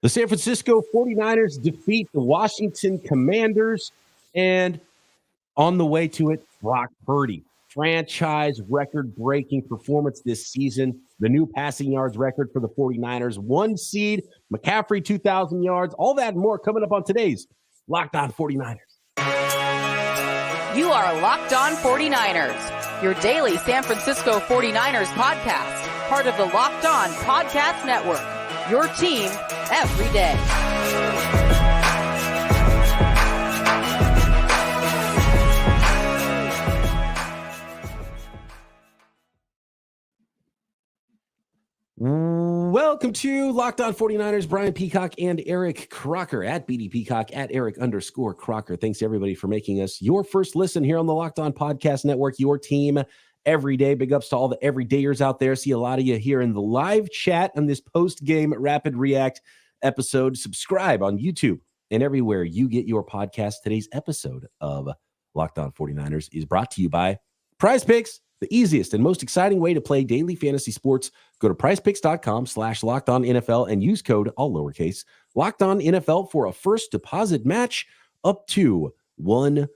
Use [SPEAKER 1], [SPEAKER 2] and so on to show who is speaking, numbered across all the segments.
[SPEAKER 1] The San Francisco 49ers defeat the Washington Commanders, and on the way to it, Brock Purdy. Franchise record-breaking performance this season. The new passing yards record for the 49ers. 1 seed, McCaffrey 2,000 yards. All that and more coming up on today's Locked On 49ers.
[SPEAKER 2] You are Locked On 49ers, your daily San Francisco 49ers podcast. Part of the Locked On Podcast Network, your team every day.
[SPEAKER 1] Welcome to Locked On 49ers. Brian Peacock and Eric Crocker at BD Peacock at Eric_Crocker. Thanks to everybody for making us your first listen here on the Locked On Podcast Network, your team every day. Big ups to all the everydayers out there. See a lot of you here in the live chat on this post-game Rapid React episode. Subscribe on YouTube and everywhere you get your podcast. Today's episode of Locked On 49ers is brought to you by PrizePicks. The easiest and most exciting way to play daily fantasy sports. Go to prizepicks.com/LockedOnNFL and use code, all lowercase, LockedOnNFL for a first deposit match up to $100.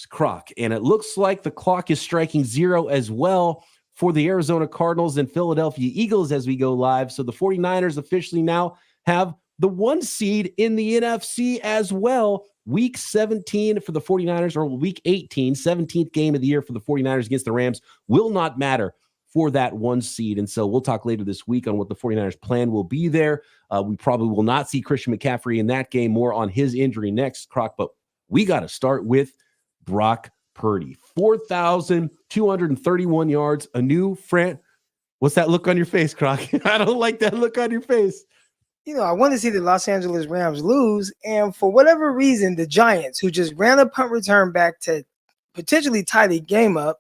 [SPEAKER 1] Croc. And it looks like the clock is striking zero as well for the Arizona Cardinals and Philadelphia Eagles as we go live. So the 49ers officially now have the 1 seed in the NFC as well. Week 17 for the 49ers, or week 18, 17th game of the year for the 49ers against the Rams, will not matter for that 1 seed. And so we'll talk later this week on what the 49ers plan will be there. We probably will not see Christian McCaffrey in that game, more on his injury next, Croc. But we got to start with Brock Purdy. 4,231 yards, a new friend. What's that look on your face, Croc? I don't like that look on your face.
[SPEAKER 3] You know, I want to see the Los Angeles Rams lose, and for whatever reason, the Giants, who just ran a punt return back to potentially tie the game up,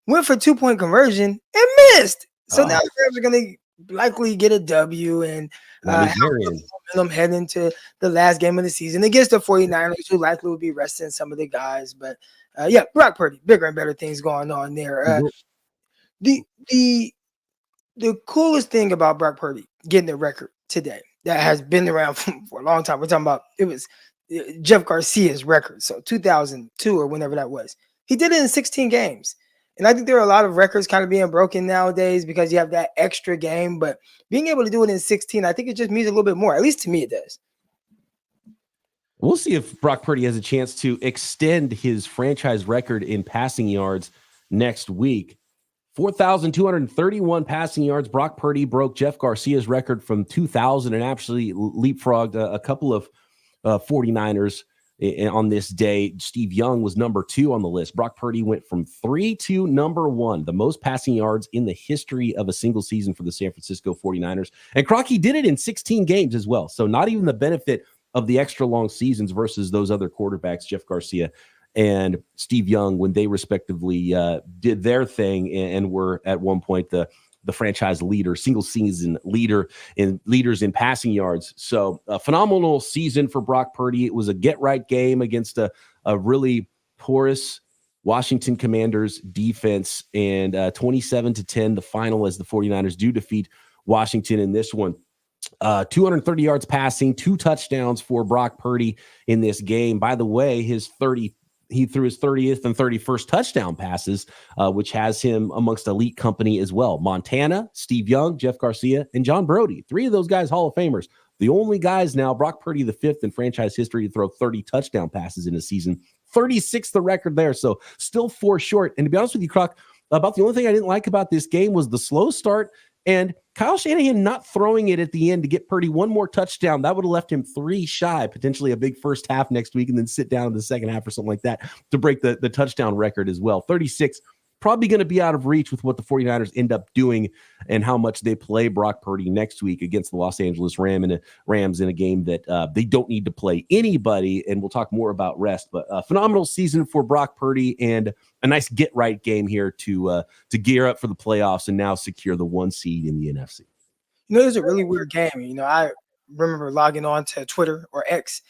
[SPEAKER 3] went for 2-point conversion and missed. So now the Rams are going to likely get a W and have them head into the last game of the season against the 49ers, who likely will be resting some of the guys. But, Brock Purdy, bigger and better things going on there. The coolest thing about Brock Purdy getting the record today that has been around for a long time. We're talking about, it was Jeff Garcia's record. So 2002 or whenever that was. He did it in 16 games. And I think there are a lot of records kind of being broken nowadays because you have that extra game. But being able to do it in 16, I think it just means a little bit more. At least to me, it does.
[SPEAKER 1] We'll see if Brock Purdy has a chance to extend his franchise record in passing yards next week. 4,231 passing yards. Brock Purdy broke Jeff Garcia's record from 2000 and actually leapfrogged a couple of 49ers on this day. Steve Young was number 2 on the list. Brock Purdy went from 3 to number 1, the most passing yards in the history of a single season for the San Francisco 49ers. And Crocky did it in 16 games as well. So not even the benefit of the extra long seasons versus those other quarterbacks, Jeff Garcia and Steve Young, when they respectively did their thing and were at one point the franchise leader, single season leaders in passing yards. So a phenomenal season for Brock Purdy. It was a get-right game against a really porous Washington Commanders defense, and 27-10, the final, as the 49ers do defeat Washington in this one. 230 yards passing, 2 touchdowns for Brock Purdy in this game. By the way, he threw his 30th and 31st touchdown passes, which has him amongst elite company as well. Montana, Steve Young, Jeff Garcia, and John Brody. 3 of those guys, Hall of Famers. The only guys now, Brock Purdy, the 5th in franchise history to throw 30 touchdown passes in a season. 36th the record there, so still 4 short. And to be honest with you, Croc, about the only thing I didn't like about this game was the slow start and Kyle Shanahan not throwing it at the end to get Purdy one more touchdown. That would have left him 3 shy, potentially a big first half next week, and then sit down in the second half or something like that to break the touchdown record as well. 36, probably going to be out of reach with what the 49ers end up doing and how much they play Brock Purdy next week against the Los Angeles Rams in a game that they don't need to play anybody, and we'll talk more about rest. But a phenomenal season for Brock Purdy and a nice get-right game here to gear up for the playoffs and now secure the 1 seed in the NFC.
[SPEAKER 3] You know, it was a really weird game. You know, I remember logging on to Twitter or X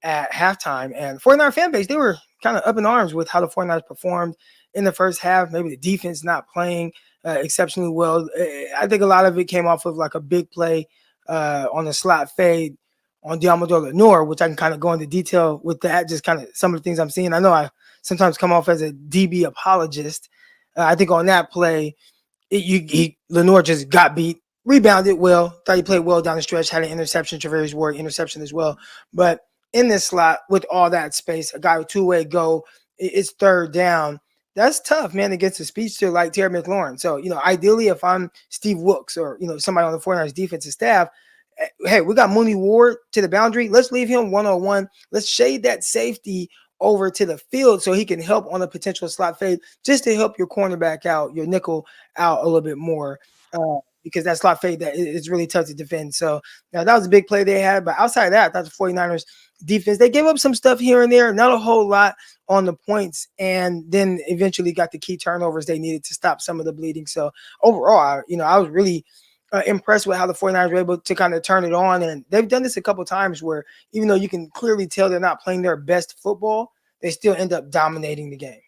[SPEAKER 3] at halftime, and 49er fan base, they were kind of up in arms with how the 49ers performed in the first half. Maybe the defense not playing exceptionally well. I think a lot of it came off of like a big play on the slot fade on Diamador Lenore, which I can kind of go into detail with that, just kind of some of the things I'm seeing. I know I sometimes come off as a DB apologist. I think on that play, Lenore just got beat, rebounded well, thought he played well down the stretch, had an interception, Travarius Ward interception as well. But in this slot with all that space, a guy with two-way go, it's third down. That's tough, man, against a speedster like Terry McLaurin. So, ideally, if I'm Steve Wilks or, somebody on the 49ers defensive staff, hey, we got Mooney Ward to the boundary. Let's leave him one-on-one. Let's shade that safety over to the field so he can help on a potential slot fade, just to help your cornerback out, your nickel out a little bit more, because that slot fade that is really tough to defend. So now that was a big play they had. But outside of that, I thought the 49ers defense, they gave up some stuff here and there, not a whole lot on the points, and then eventually got the key turnovers they needed to stop some of the bleeding. So overall, I was really impressed with how the 49ers were able to kind of turn it on. And they've done this a couple of times where even though you can clearly tell they're not playing their best football, they still end up dominating the game.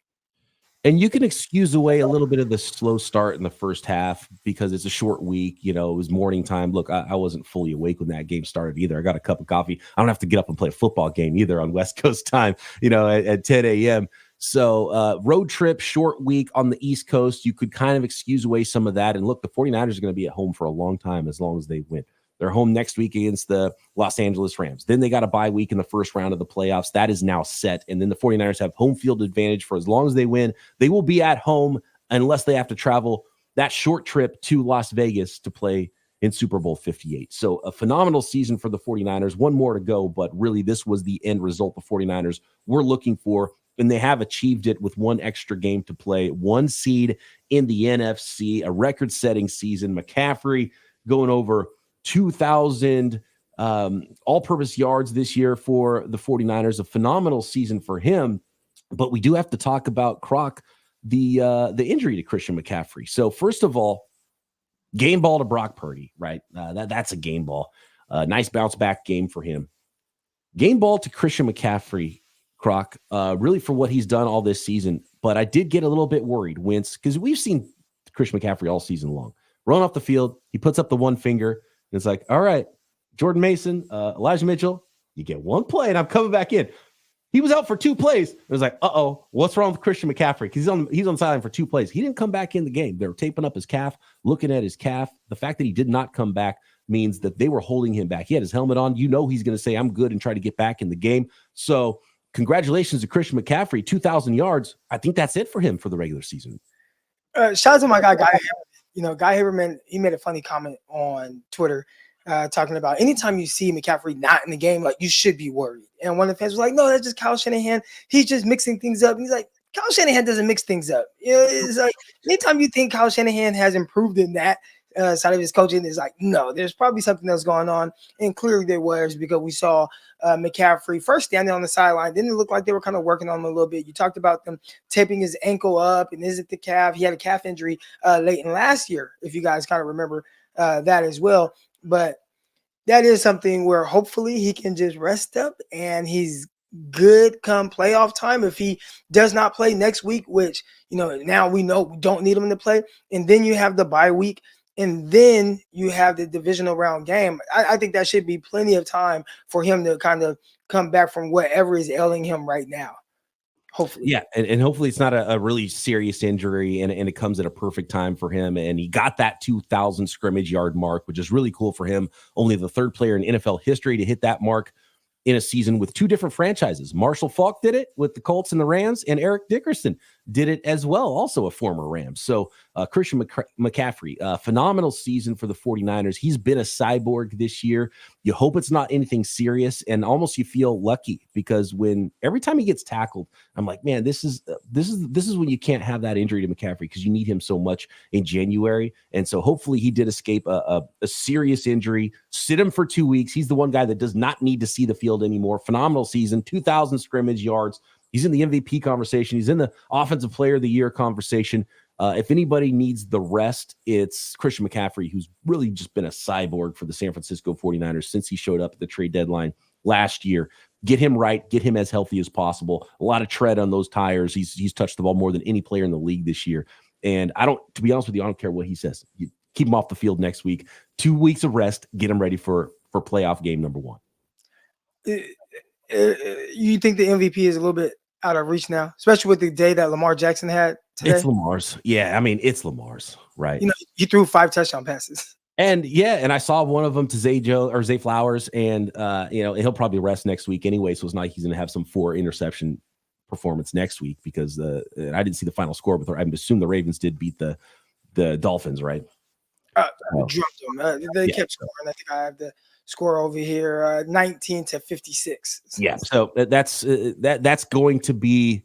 [SPEAKER 1] And you can excuse away a little bit of the slow start in the first half because it's a short week. It was morning time. Look, I wasn't fully awake when that game started either. I got a cup of coffee. I don't have to get up and play a football game either on West Coast time, at 10 a.m. So road trip, short week on the East Coast, you could kind of excuse away some of that. And look, the 49ers are going to be at home for a long time as long as they win. They're home next week against the Los Angeles Rams. Then they got a bye week in the first round of the playoffs. That is now set. And then the 49ers have home field advantage for as long as they win. They will be at home unless they have to travel that short trip to Las Vegas to play in Super Bowl 58. So a phenomenal season for the 49ers. One more to go, but really this was the end result the 49ers were looking for. And they have achieved it with one extra game to play. One seed in the NFC, a record-setting season. McCaffrey going over 2,000 all-purpose yards this year for the 49ers. A phenomenal season for him. But we do have to talk about Croc, the injury to Christian McCaffrey. So first of all, game ball to Brock Purdy, right? That's a game ball. Nice bounce-back game for him. Game ball to Christian McCaffrey, Croc, really for what he's done all this season. But I did get a little bit worried, Wentz, because we've seen Christian McCaffrey all season long. Run off the field, he puts up the one finger, and it's like, all right, Jordan Mason, Elijah Mitchell, you get one play, and I'm coming back in. He was out for 2 plays. It was like, uh-oh, what's wrong with Christian McCaffrey? Because he's on the sideline for 2 plays. He didn't come back in the game. They were taping up his calf, looking at his calf. The fact that he did not come back means that they were holding him back. He had his helmet on. He's going to say, I'm good, and try to get back in the game. So congratulations to Christian McCaffrey, 2,000 yards. I think that's it for him for the regular season.
[SPEAKER 3] Shout out to my guy, Guy Haberman. Guy Haberman, he made a funny comment on Twitter talking about anytime you see McCaffrey not in the game, like, you should be worried. And one of the fans was like, no, that's just Kyle Shanahan. He's just mixing things up. And he's like, Kyle Shanahan doesn't mix things up. It's like anytime you think Kyle Shanahan has improved in that side of his coaching, it's like, no, there's probably something else going on. And clearly there was, because we saw McCaffrey first standing on the sideline. Then it looked like they were kind of working on him a little bit. You talked about them taping his ankle up, and is it the calf? He had a calf injury late in last year, if you guys kind of remember that as well. But that is something where hopefully he can just rest up and he's good come playoff time. If he does not play next week, which, now we know we don't need him to play, and then you have the bye week, and then you have the divisional round game. I think that should be plenty of time for him to kind of come back from whatever is ailing him right now. Hopefully.
[SPEAKER 1] Yeah, and hopefully it's not a really serious injury, and it comes at a perfect time for him. And he got that 2,000 scrimmage yard mark, which is really cool for him. Only the third player in NFL history to hit that mark in a season with 2 different franchises. Marshall Faulk did it with the Colts and the Rams, and Eric Dickerson did it as well, also a former Ram. So Christian McCaffrey, phenomenal season for the 49ers. He's been a cyborg this year. You hope it's not anything serious, and almost you feel lucky, because every time he gets tackled, I'm like, man, this is when you can't have that injury to McCaffrey, because you need him so much in January. And so hopefully he did escape a serious injury. Sit him for 2 weeks. He's the one guy that does not need to see the field anymore. Phenomenal season, 2,000 scrimmage yards. He's in the MVP conversation. He's in the Offensive Player of the Year conversation. If anybody needs the rest, it's Christian McCaffrey, who's really just been a cyborg for the San Francisco 49ers since he showed up at the trade deadline last year. Get him right. Get him as healthy as possible. A lot of tread on those tires. He's touched the ball more than any player in the league this year. And to be honest with you, I don't care what he says. keep him off the field next week. 2 weeks of rest, get him ready for playoff game number 1.
[SPEAKER 3] You think the MVP is a little bit out of reach now, especially with the day that Lamar Jackson had today?
[SPEAKER 1] It's Lamar's. Yeah, I mean, it's Lamar's, right?
[SPEAKER 3] He threw 5 touchdown passes.
[SPEAKER 1] And and I saw one of them to Zay Flowers, and he'll probably rest next week anyway, so it's not like he's going to have some 4 interception performance next week because I didn't see the final score, but I assume the Ravens did beat the Dolphins, right?
[SPEAKER 3] Dropped them. They kept scoring. I think I have the score over here, 19-56.
[SPEAKER 1] Yeah, so that's going to be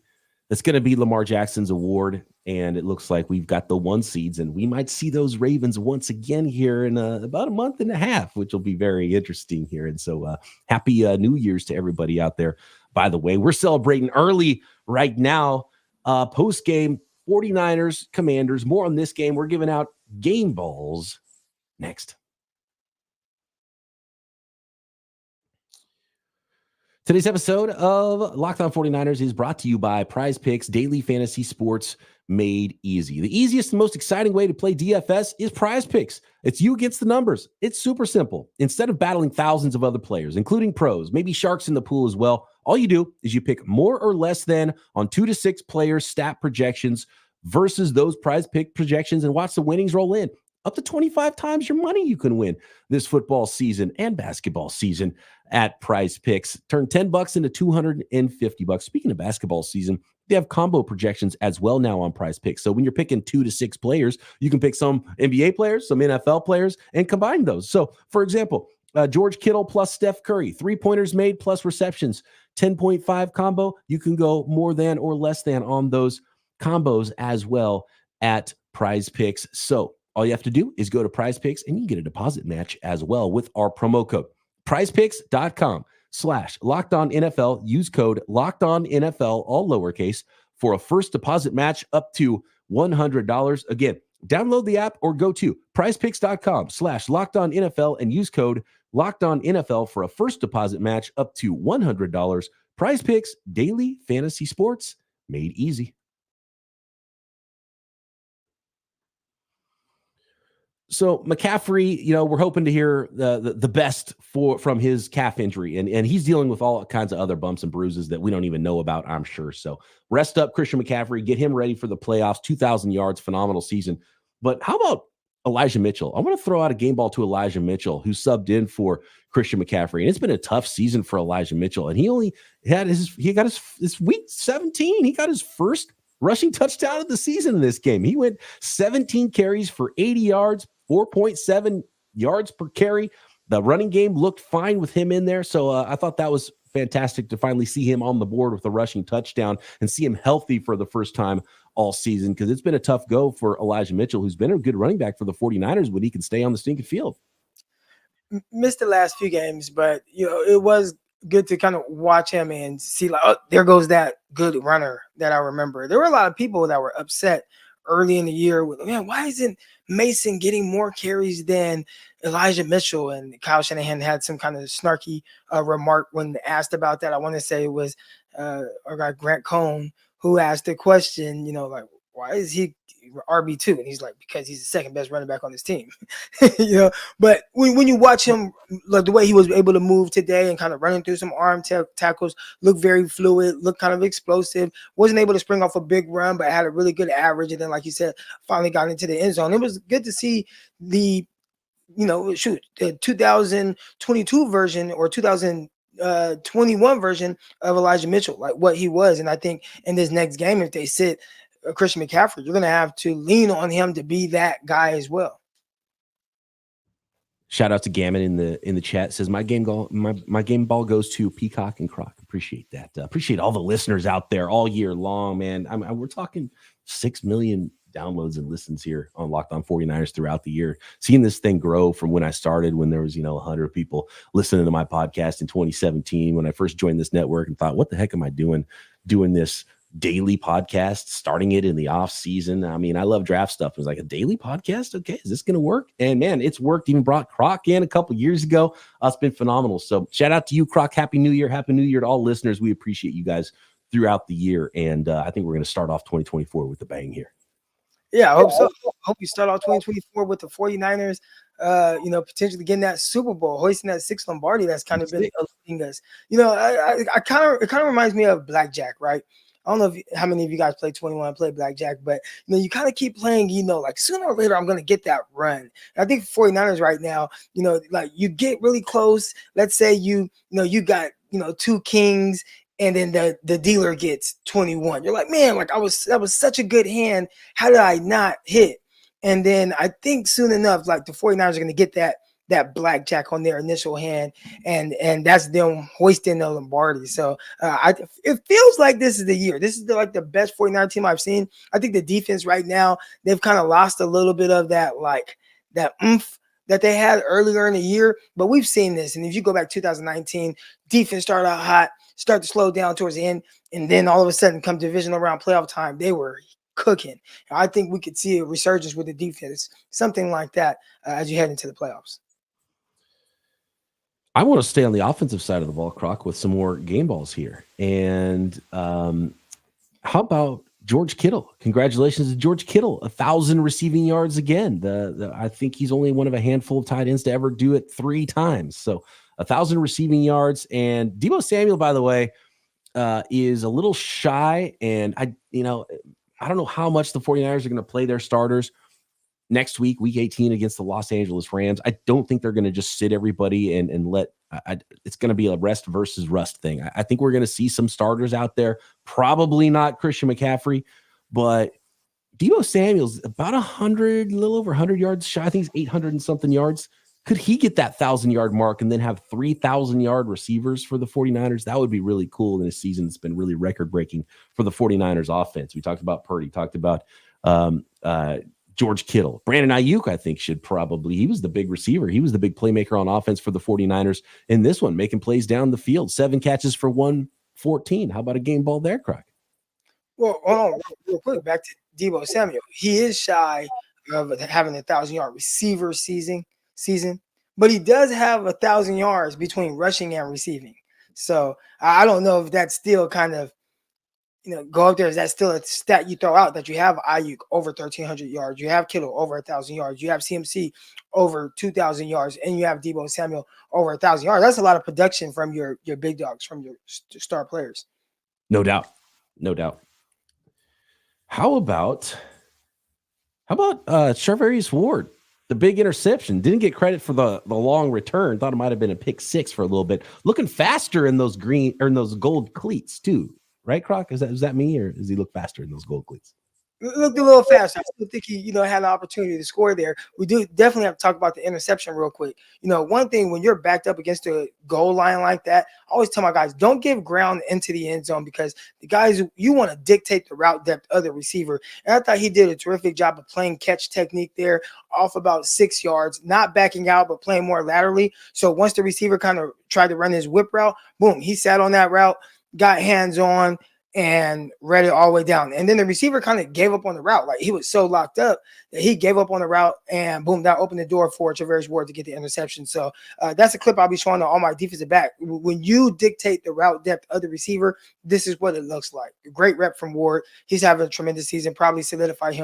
[SPEAKER 1] Lamar Jackson's award, and it looks like we've got the 1 seeds, and we might see those Ravens once again here in about a month and a half, which will be very interesting here. And so, happy New Year's to everybody out there. By the way, we're celebrating early right now. Post game, 49ers, Commanders. More on this game. We're giving out game balls next. Today's episode of Locked On 49ers is brought to you by PrizePicks, daily fantasy sports made easy. The easiest and most exciting way to play DFS is PrizePicks. It's you against the numbers. It's super simple. Instead of battling thousands of other players, including pros, maybe sharks in the pool as well, all you do is you pick more or less than on 2 to 6 players' stat projections versus those PrizePick projections and watch the winnings roll in. Up to 25 times your money you can win this football season and basketball season at PrizePicks. Turn $10 into $250. Speaking of basketball season, they have combo projections as well now on PrizePicks. So when you're picking 2 to 6 players, you can pick some NBA players, some NFL players, and combine those. So, for example, George Kittle plus Steph Curry, 3-pointers made plus receptions, 10.5 combo. You can go more than or less than on those combos as well at PrizePicks. So all you have to do is go to PrizePicks and you can get a deposit match as well with our promo code. PrizePicks.com/LockedOnNFL. Use code LockedOnNFL, all lowercase, for a first deposit match up to $100. Again, download the app or go to PrizePicks.com/LockedOnNFL and use code LockedOnNFL for a first deposit match up to $100. PrizePicks, daily fantasy sports made easy. So McCaffrey, we're hoping to hear the best from his calf injury, and he's dealing with all kinds of other bumps and bruises that we don't even know about, I'm sure. So rest up Christian McCaffrey, get him ready for the playoffs, 2,000 yards, phenomenal season. But how about Elijah Mitchell? I want to throw out a game ball to Elijah Mitchell, who subbed in for Christian McCaffrey, and it's been a tough season for Elijah Mitchell, and he got his week 17, he got his first rushing touchdown of the season in this game. He went 17 carries for 80 yards, 4.7 yards per carry. The running game looked fine with him in there. So I thought that was fantastic to finally see him on the board with a rushing touchdown and see him healthy for the first time all season, because it's been a tough go for Elijah Mitchell, who's been a good running back for the 49ers when he can stay on the stinking field.
[SPEAKER 3] Missed the last few games, but it was good to kind of watch him and see, like, oh, there goes that good runner that I remember. There were a lot of people that were upset early in the year with, man, why isn't Mason getting more carries than Elijah Mitchell? And Kyle Shanahan had some kind of snarky remark when asked about that. I want to say it was our guy Grant Cohn who asked the question, like, why is he RB2? And he's like, because he's the second best running back on this team. But when you watch him, like the way he was able to move today and kind of running through some arm tackles, look very fluid, look kind of explosive, wasn't able to spring off a big run, but had a really good average. And then, like you said, finally got into the end zone. It was good to see the 2022 version or 2021 version of Elijah Mitchell, like what he was. And I think in this next game, if they sit Christian McCaffrey, you're going to have to lean on him to be that guy as well.
[SPEAKER 1] Shout out to Gammon in the chat. Says my game ball goes to Peacock and Croc. Appreciate that. Appreciate all the listeners out there all year long, man. We're talking 6 million downloads and listens here on Locked On 49ers throughout the year. Seeing this thing grow from when I started, when there was 100 people listening to my podcast in 2017, when I first joined this network and thought, what the heck am I doing this daily podcast, starting it in the off season. I mean, I love draft stuff. It was like, a daily podcast? Okay, is this going to work? And man, it's worked. Even brought Croc in a couple years ago. It's been phenomenal. So shout out to you, Croc. Happy New Year. Happy New Year to all listeners. We appreciate you guys throughout the year. And I think we're going to start off 2024 with a bang here.
[SPEAKER 3] Yeah, I hope so. I hope we start off 2024 with the 49ers, potentially getting that Super Bowl, hoisting that 6 Lombardi that's kind of been eluding us. It kind of reminds me of blackjack, right? I don't know how many of you guys play 21, play blackjack, but you kind of keep playing, like sooner or later I'm going to get that run. And I think 49ers right now, like you get really close. Let's say you got, 2 kings and then the dealer gets 21. You're like, man, that was such a good hand. How did I not hit? And then I think soon enough, like the 49ers are going to get that blackjack on their initial hand, and that's them hoisting the Lombardi. So it feels like this is the year. This is the best 49 team I've seen. I think the defense right now, they've kind of lost a little bit of that oomph that they had earlier in the year, but we've seen this. And if you go back 2019, defense started out hot, start to slow down towards the end, and then all of a sudden come divisional round playoff time, they were cooking. I think we could see a resurgence with the defense, something like that as you head into the playoffs.
[SPEAKER 1] I want to stay on the offensive side of the ball, Croc, with some more game balls here. And how about George Kittle? Congratulations to George Kittle, 1,000 receiving yards again. I think he's only one of a handful of tight ends to ever do it 3 times. So 1,000 receiving yards. And Deebo Samuel, by the way, is a little shy. And I don't know how much the 49ers are going to play their starters next week, week 18 against the Los Angeles Rams. I don't think they're going to just sit everybody and let it's going to be a rest versus rust thing. I think we're going to see some starters out there, probably not Christian McCaffrey, but Deebo Samuel's about 100, a little over 100 yards shy. I think he's 800 and something yards. Could he get that 1,000-yard mark and then have 3,000-yard receivers for the 49ers? That would be really cool in a season that's been really record-breaking for the 49ers offense. We talked about Purdy, talked about George Kittle. Brandon Ayuk, I think, he was the big receiver. He was the big playmaker on offense for the 49ers in this one, making plays down the field. 7 catches for 114. How about a game ball there, Croc?
[SPEAKER 3] Well, hold on real quick. Back to Deebo Samuel. He is shy of having 1,000-yard receiver season, but he does have 1,000 yards between rushing and receiving. So I don't know if that's still kind of, go up there. Is that still a stat you throw out that you have Ayuk over 1,300 yards? You have Kittle over 1,000 yards. You have CMC over 2,000 yards, and you have Deebo Samuel over 1,000 yards. That's a lot of production from your big dogs, from your star players.
[SPEAKER 1] No doubt. How about Charvarius Ward? The big interception. Didn't get credit for the long return. Thought it might have been a pick 6 for a little bit. Looking faster in those gold cleats too. Right, Croc? Is that me, or does he look faster in those gold cleats?
[SPEAKER 3] Looked a little faster. I still think he, had an opportunity to score there. We do definitely have to talk about the interception real quick. One thing, when you're backed up against a goal line like that, I always tell my guys, don't give ground into the end zone, because the guys, you want to dictate the route depth of the receiver. And I thought he did a terrific job of playing catch technique there off about 6 yards, not backing out, but playing more laterally. So once the receiver kind of tried to run his whip route, boom, he sat on that route, got hands on, and read it all the way down. And then the receiver kind of gave up on the route. Like, he was so locked up that he gave up on the route, and boom, that opened the door for Charvarius Ward to get the interception. So that's a clip I'll be showing to all my defensive back. When you dictate the route depth of the receiver, this is what it looks like. Great rep from Ward. He's having a tremendous season, probably solidify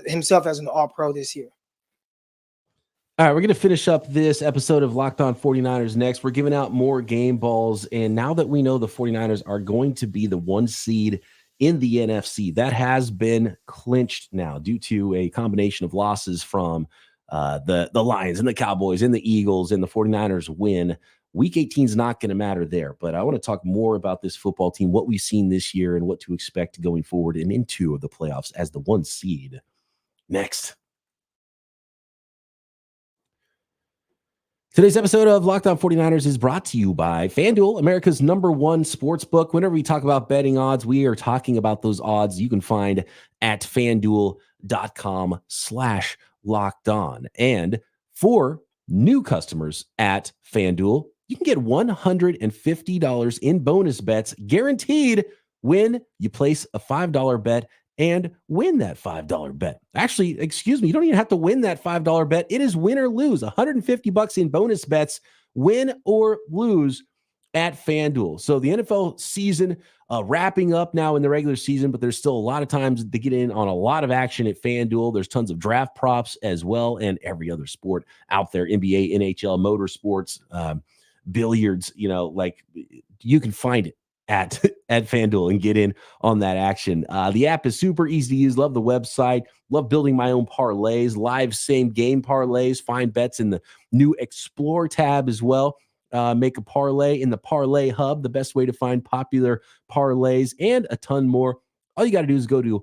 [SPEAKER 3] himself as an all-pro this year.
[SPEAKER 1] All right, we're going to finish up this episode of Locked On 49ers next. We're giving out more game balls, and now that we know the 49ers are going to be the 1 seed in the NFC, that has been clinched now due to a combination of losses from the Lions and the Cowboys and the Eagles, and the 49ers win. Week 18 is not going to matter there, but I want to talk more about this football team, what we've seen this year, and what to expect going forward and into the playoffs as the 1 seed. Next. Today's episode of Locked On 49ers is brought to you by FanDuel, America's #1 sportsbook. Whenever we talk about betting odds, we are talking about those odds you can find at FanDuel.com/lockedon. And for new customers at FanDuel, you can get $150 in bonus bets guaranteed when you place a $5 bet and win that $5 bet. Actually, excuse me, you don't even have to win that $5 bet. It is win or lose. $150 in bonus bets, win or lose. at FanDuel. So the NFL season wrapping up now in the regular season, but there's still a lot of times to get in on a lot of action at FanDuel. There's tons of draft props as well, and every other sport out there, NBA, NHL, motorsports, billiards, like you can find it at FanDuel and get in on that action. The app is super easy to use. Love the website. Love building my own parlays, live same game parlays, find bets in the new Explore tab as well. Make a parlay in the Parlay Hub, the best way to find popular parlays and a ton more. All you got to do is go to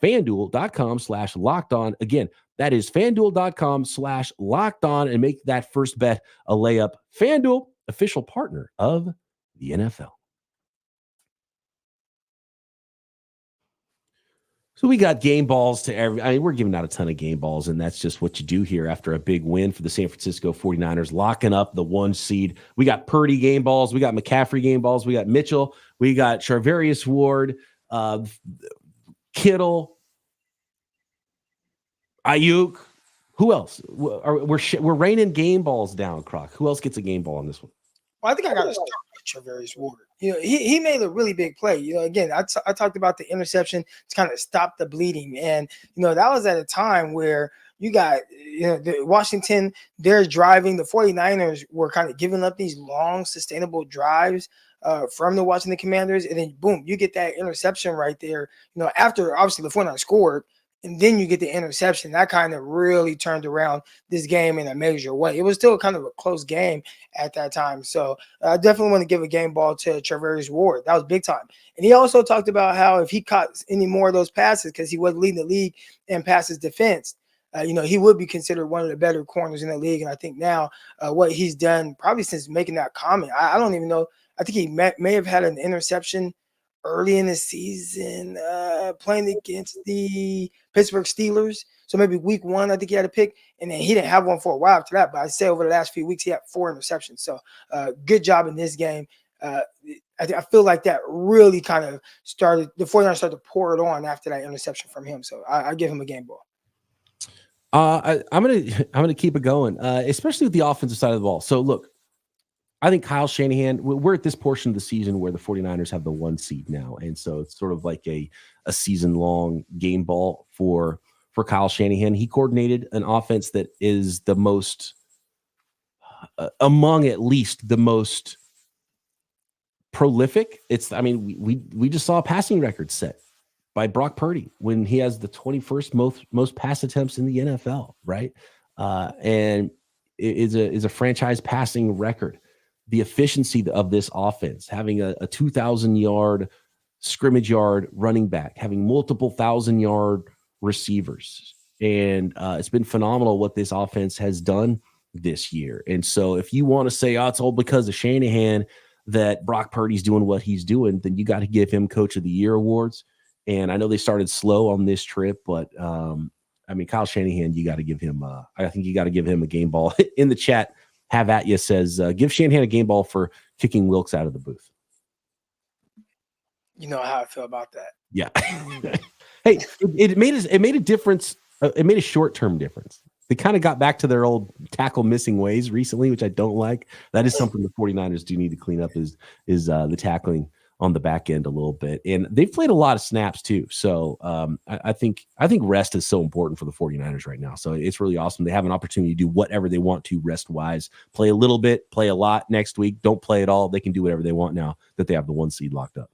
[SPEAKER 1] FanDuel.com/lockedon. Again, that is FanDuel.com/lockedon and make that first bet a layup. FanDuel, official partner of the NFL. So we got game balls to we're giving out a ton of game balls, and that's just what you do here after a big win for the San Francisco 49ers, locking up the 1 seed. We got Purdy game balls. We got McCaffrey game balls. We got Mitchell. We got Charvarius Ward, Kittle, Ayuk. Who else? We're raining game balls down, Croc. Who else gets a game ball on this one?
[SPEAKER 3] Well, I think I got to start with Charvarius Ward. He made a really big play. Again, I talked about the interception to kind of stop the bleeding. And, that was at a time where you got, the Washington, they're driving. The 49ers were kind of giving up these long, sustainable drives from the Washington Commanders. And then, boom, you get that interception right there. After, obviously, the 49ers scored, and then you get the interception. That kind of really turned around this game in a major way. It was still kind of a close game at that time. So I definitely want to give a game ball to Charvarius Ward. That was big time. And he also talked about how if he caught any more of those passes, because he was leading the league in passes defense, he would be considered one of the better corners in the league. And I think now what he's done probably since making that comment, I don't even know. I think he may have had an interception early in the season playing against the Pittsburgh Steelers. So maybe week 1, I think he had a pick, and then he didn't have one for a while after that. But I'd say over the last few weeks, he had 4 interceptions. So good job in this game. I feel like that really kind of started – the 49ers started to pour it on after that interception from him. So I give him a game ball.
[SPEAKER 1] I'm gonna keep it going, especially with the offensive side of the ball. So look, I think Kyle Shanahan, we're at this portion of the season where the 49ers have the 1 seed now. And so it's sort of like a season-long game ball for Kyle Shanahan. He coordinated an offense that is the most, among at least the most prolific. We just saw a passing record set by Brock Purdy when he has the 21st most pass attempts in the NFL, right? And it is a franchise passing record. The efficiency of this offense, having a 2,000-yard scrimmage yard running back, having multiple 1,000-yard receivers. And it's been phenomenal what this offense has done this year. And so if you want to say, it's all because of Shanahan that Brock Purdy's doing what he's doing, then you got to give him Coach of the Year awards. And I know they started slow on this trip, but Kyle Shanahan, you got to give him, I think you got to give him a game ball. In the chat, Have At You says, give Shanahan a game ball for kicking Wilkes out of the booth.
[SPEAKER 3] You know how I feel about that.
[SPEAKER 1] Yeah. Hey, it made a difference. It made a short-term difference. They kind of got back to their old tackle missing ways recently, which I don't like. That is something the 49ers do need to clean up is the tackling on the back end a little bit. And they've played a lot of snaps too. So I think rest is so important for the 49ers right now. So it's really awesome. They have an opportunity to do whatever they want to rest-wise. Play a little bit, play a lot next week. Don't play at all. They can do whatever they want now that they have the 1 seed locked up.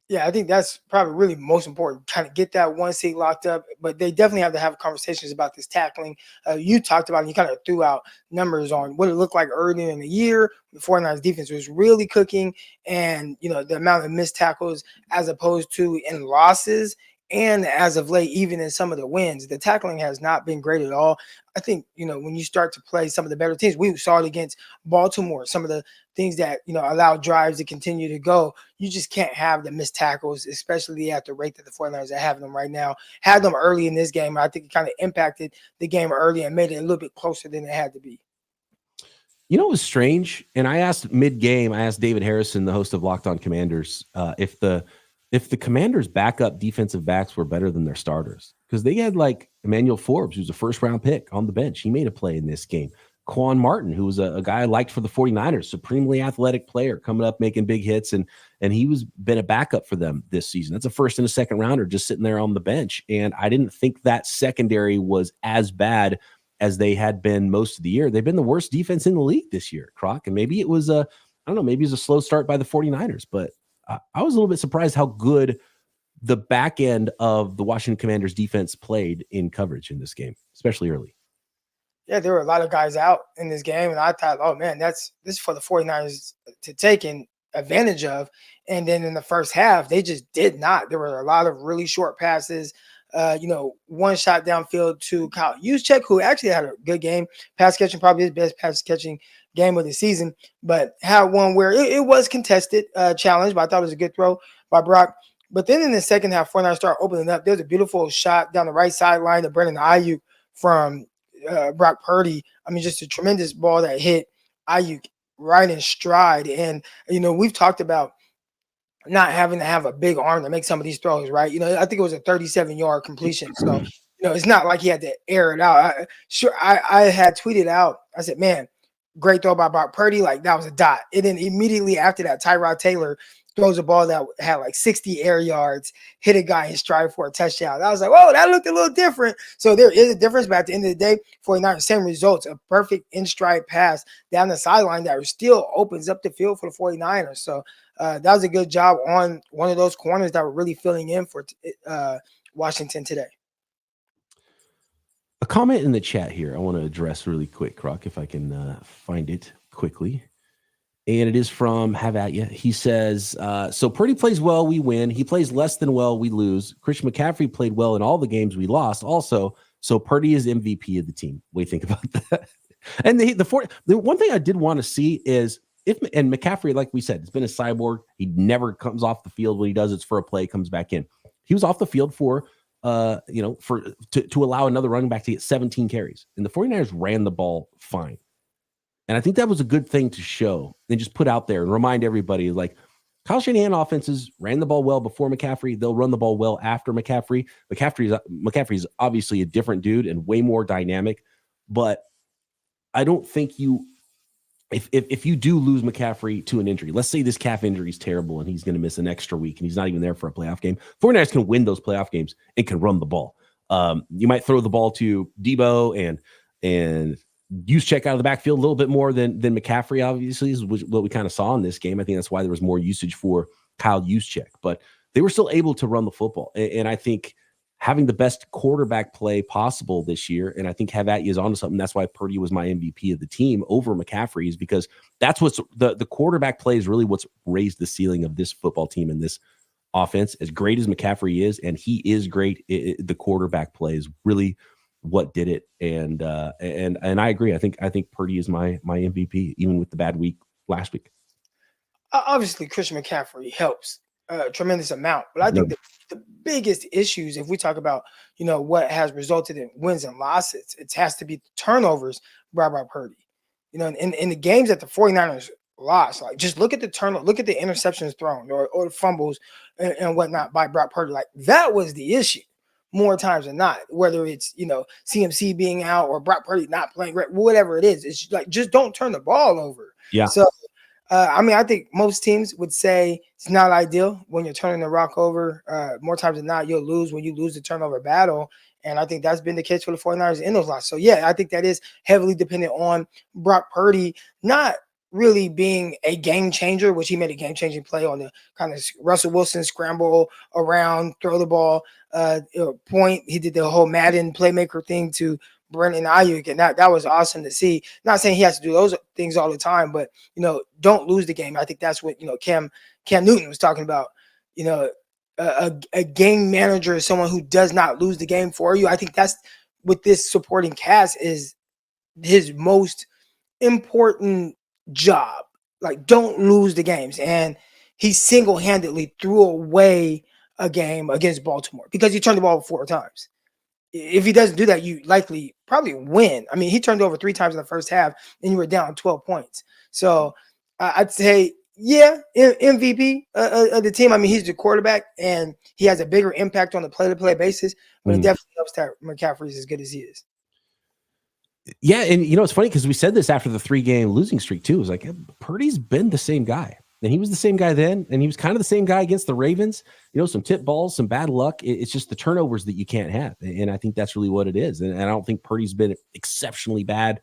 [SPEAKER 3] Yeah, I think that's probably really most important, trying to get that 1 seed locked up. But they definitely have to have conversations about this tackling. You talked about it, you kind of threw out numbers on what it looked like earlier in the year. The 49ers defense was really cooking, and the amount of missed tackles as opposed to in losses. And as of late, even in some of the wins, the tackling has not been great at all. I think, when you start to play some of the better teams, we saw it against Baltimore, some of the things that, allow drives to continue to go. You just can't have the missed tackles, especially at the rate that the 49ers are having them right now. Had them early in this game. I think it kind of impacted the game early and made it a little bit closer than it had to be.
[SPEAKER 1] It was strange. And I asked mid-game, David Harrison, the host of Locked On Commanders, if the Commanders' backup defensive backs were better than their starters, because they had like Emmanuel Forbes, who's a first-round pick on the bench. He made a play in this game. Quan Martin, who was a guy I liked for the 49ers, supremely athletic player coming up, making big hits. And he was been a backup for them this season. That's a first and a second rounder just sitting there on the bench. And I didn't think that secondary was as bad as they had been most of the year. They've been the worst defense in the league this year, Croc. And maybe it was I don't know, maybe it was a slow start by the 49ers, but I was a little bit surprised how good the back end of the Washington Commanders defense played in coverage in this game, especially early.
[SPEAKER 3] Yeah, there were a lot of guys out in this game, and I thought, oh man, this is for the 49ers to take advantage of. And then in the first half, they just did not. There were a lot of really short passes. One shot downfield to Kyle Juszczyk, who actually had a good game, pass catching, probably his best pass catching game of the season, but had one where it was contested, challenge, but I thought it was a good throw by Brock. But then in the second half, 49ers start opening up. There's a beautiful shot down the right sideline to Brandon Ayuk from Brock Purdy. I mean, just a tremendous ball that hit Ayuk right in stride. And, we've talked about not having to have a big arm to make some of these throws, right? I think it was a 37-yard completion. So, it's not like he had to air it out. I had tweeted out, I said, man, great throw by Brock Purdy. Like, that was a dot. And then immediately after that, Tyrod Taylor throws a ball that had like 60 air yards, hit a guy in stride for a touchdown. I was like, whoa, that looked a little different. So there is a difference, but at the end of the day, 49ers, same results, a perfect in stride pass down the sideline that still opens up the field for the 49ers. So that was a good job on one of those corners that were really filling in for Washington today.
[SPEAKER 1] A comment in the chat here I want to address really quick, Croc, if I can find it quickly. And it is from Have At Ya. He says, so Purdy plays well, we win. He plays less than well, we lose. Christian McCaffrey played well in all the games we lost. Also, so Purdy is MVP of the team. What do you think about that? And the one thing I did want to see is and McCaffrey, like we said, it's been a cyborg. He never comes off the field. When he does, it's for a play, comes back in. He was off the field to allow another running back to get 17 carries. And the 49ers ran the ball fine. And I think that was a good thing to show and just put out there and remind everybody, like, Kyle Shanahan offenses ran the ball well before McCaffrey. They'll run the ball well after McCaffrey. McCaffrey's obviously a different dude and way more dynamic, but I don't think if you do lose McCaffrey to an injury, let's say this calf injury is terrible and he's going to miss an extra week and he's not even there for a playoff game, 49ers can win those playoff games and can run the ball. You might throw the ball to Debo and Juszczyk out of the backfield a little bit more than McCaffrey, obviously, is what we kind of saw in this game. I think that's why there was more usage for Kyle Juszczyk, but they were still able to run the football. And I think having the best quarterback play possible this year, and I think Have At Ya is onto something. That's why Purdy was my MVP of the team over McCaffrey, is because that's what's the quarterback play is really what's raised the ceiling of this football team and this offense. As great as McCaffrey is, and he is great, the quarterback play is really what did it. And I agree. I think Purdy is my MVP, even with the bad week last week.
[SPEAKER 3] Obviously, Christian McCaffrey helps a tremendous amount, but I think the biggest issues, if we talk about what has resulted in wins and losses, it has to be turnovers brought by Purdy. In the games that the 49ers lost, like, just look at the turnover, look at the interceptions thrown or the fumbles and whatnot by Brock Purdy. Like, that was the issue more times than not, whether it's CMC being out or Brock Purdy not playing great, whatever it is. It's like, just don't turn the ball over.
[SPEAKER 1] Yeah.
[SPEAKER 3] So I think most teams would say it's not ideal when you're turning the rock over. More times than not, you'll lose when you lose the turnover battle. And I think that's been the case for the 49ers in those losses. So, yeah, I think that is heavily dependent on Brock Purdy not really being a game changer, which he made a game-changing play on the kind of Russell Wilson scramble around, throw the ball, point. He did the whole Madden playmaker thing to Brandon Ayuk, and that was awesome to see. Not saying he has to do those things all the time, but don't lose the game. I think that's what Cam Newton was talking about. A game manager is someone who does not lose the game for you. I think that's what this supporting cast is his most important job. Like, don't lose the games. And he single-handedly threw away a game against Baltimore because he turned the ball 4 times. If he doesn't do that, you likely probably win. I mean, he turned over 3 times in the first half and you were down 12 points. So I'd say, yeah, MVP of the team. I mean, he's the quarterback and he has a bigger impact on the play-to-play basis, but it definitely helps that McCaffrey is as good as he is.
[SPEAKER 1] Yeah, and it's funny because we said this after the 3-game losing streak too. It was like, Purdy's been the same guy. And he was the same guy then, and he was kind of the same guy against the Ravens. Some tip balls, some bad luck. It's just the turnovers that you can't have. And I think that's really what it is. And I don't think Purdy's been exceptionally bad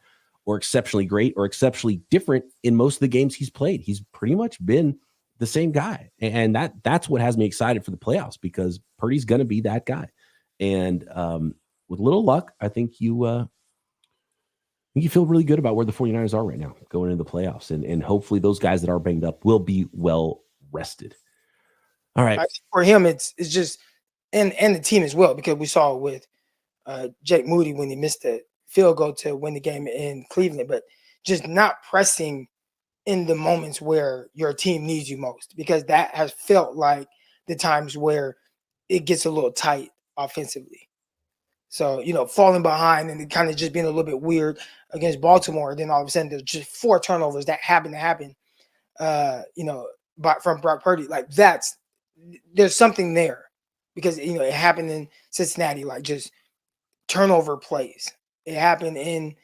[SPEAKER 1] or exceptionally great or exceptionally different in most of the games he's played. He's pretty much been the same guy. And that's what has me excited for the playoffs, because Purdy's going to be that guy. And with little luck, I think you feel really good about where the 49ers are right now going into the playoffs. And hopefully those guys that are banged up will be well rested. All right.
[SPEAKER 3] For him, it's just, and the team as well, because we saw it with Jake Moody when he missed the field goal to win the game in Cleveland, but just not pressing in the moments where your team needs you most, because that has felt like the times where it gets a little tight offensively. So, falling behind and kind of just being a little bit weird against Baltimore. Then all of a sudden there's just 4 turnovers that happen to happen, from Brock Purdy. Like there's something there, because, it happened in Cincinnati, like just turnover plays. It happened in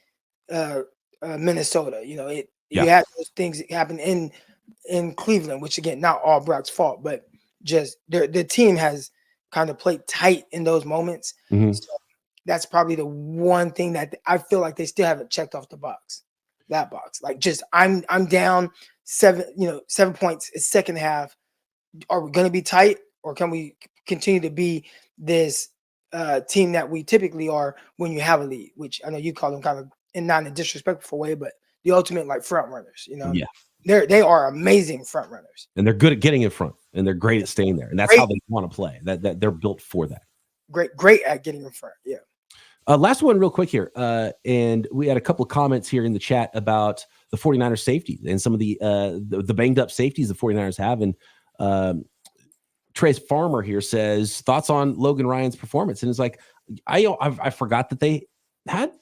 [SPEAKER 3] Minnesota. You had those things that happen in Cleveland, which again, not all Brock's fault, but just the team has kind of played tight in those moments.
[SPEAKER 1] Mm-hmm.
[SPEAKER 3] So that's probably the one thing that I feel like they still haven't checked off the box. That box, like, just I'm down 7 points. It's second half. Are we going to be tight, or can we continue to be this team that we typically are when you have a lead? Which I know you call them kind of not in a disrespectful way, but the ultimate like front runners.
[SPEAKER 1] Yeah,
[SPEAKER 3] they are amazing front runners,
[SPEAKER 1] and they're good at getting in front, and they're great at staying there, and that's how they want to play. That they're built for that. Great at
[SPEAKER 3] getting in front. Yeah.
[SPEAKER 1] Last one real quick here. And we had a couple of comments here in the chat about the 49ers safety and some of the banged up safeties the 49ers have. And Trace Farmer here says, thoughts on Logan Ryan's performance. And it's like, I forgot that they had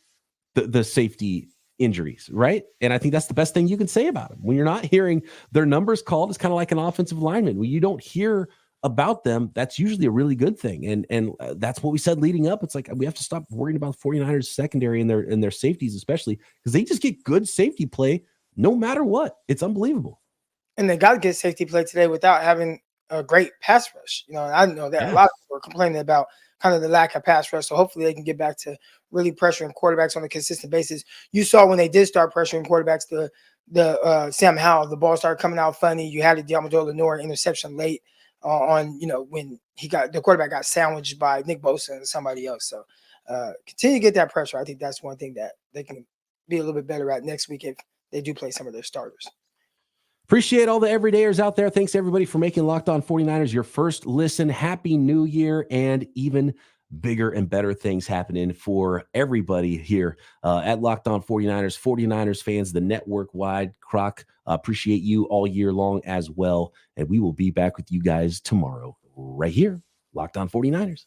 [SPEAKER 1] the safety injuries, right? And I think that's the best thing you can say about them. When you're not hearing their numbers called, it's kind of like an offensive lineman. When you don't hear about them, that's usually a really good thing. And that's what we said leading up. It's like, we have to stop worrying about the 49ers secondary and their safeties, especially because they just get good safety play no matter what. It's unbelievable.
[SPEAKER 3] And they got to get safety play today without having a great pass rush. I know that a lot of people are complaining about kind of the lack of pass rush. So hopefully they can get back to really pressuring quarterbacks on a consistent basis. You saw when they did start pressuring quarterbacks, the Sam Howell, the ball started coming out funny. You had a Diamador Lenore interception late on when the quarterback got sandwiched by Nick Bosa and somebody else. So continue to get that pressure. I think that's one thing that they can be a little bit better at next week if they do play some of their starters.
[SPEAKER 1] Appreciate all the everydayers out there. Thanks everybody for making Locked On 49ers your first listen. Happy New Year, and even bigger and better things happening for everybody here at Locked On 49ers, 49ers fans, the network wide. Croc, appreciate you all year long as well. And we will be back with you guys tomorrow right here, Locked On 49ers.